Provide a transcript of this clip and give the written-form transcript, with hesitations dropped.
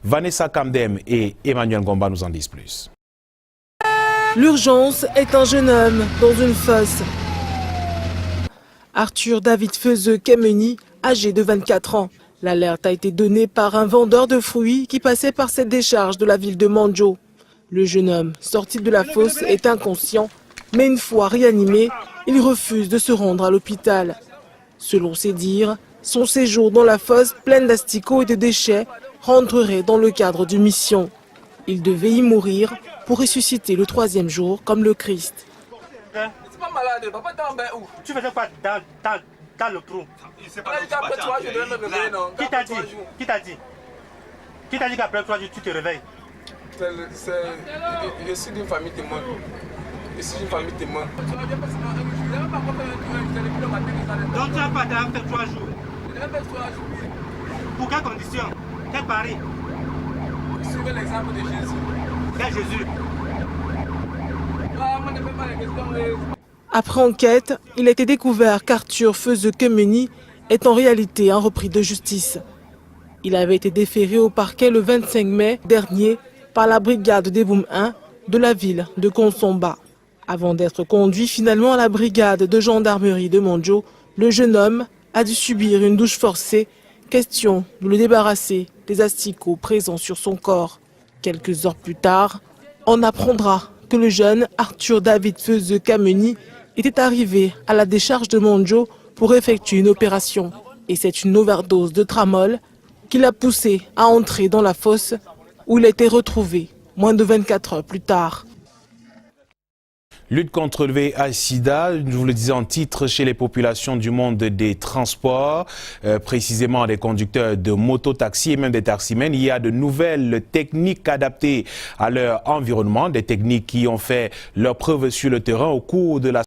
Vanessa Kamdem et Emmanuel Gomba nous en disent plus. L'urgence est un jeune homme dans une fosse. Arthur David Feuzeux Kemeni, âgé de 24 ans. L'alerte a été donnée par un vendeur de fruits qui passait par cette décharge de la ville de Mandjo. Le jeune homme, sorti de la fosse, est inconscient, mais une fois réanimé, il refuse de se rendre à l'hôpital. Selon ses dires, son séjour dans la fosse pleine d'asticots et de déchets rentrerait dans le cadre d'une mission. Il devait y mourir pour ressusciter le 3e jour comme le Christ. Tu faisais quoi dans le trou? Qui t'a dit? Qui t'a dit? Qui t'a dit qu'après 3 jours tu te réveilles? Je suis d'une famille témoin. Je suis d'une famille témoin. Donc tu n'as pas fait 3 jours? Pour quelles conditions? Quel pari? Suivez l'exemple de Jésus. Quel Jésus? Après enquête, il a été découvert qu'Arthur Feuzeux Kemeni est en réalité un repris de justice. Il avait été déféré au parquet le 25 mai dernier par la brigade des Boum 1 de la ville de Konsomba. Avant d'être conduit finalement à la brigade de gendarmerie de Mandjo, le jeune homme a dû subir une douche forcée, question de le débarrasser des asticots présents sur son corps. Quelques heures plus tard, on apprendra que le jeune Arthur David Feuzeux Kemeni était arrivé à la décharge de Mandjo pour effectuer une opération. Et c'est une overdose de tramol qui l'a poussé à entrer dans la fosse où il a été retrouvé moins de 24 heures plus tard. Lutte contre le VIH/SIDA, je vous le disais en titre, chez les populations du monde des transports, précisément des conducteurs de moto-taxi et même des taximens. Il y a de nouvelles techniques adaptées à leur environnement, des techniques qui ont fait leur preuve sur le terrain au cours de la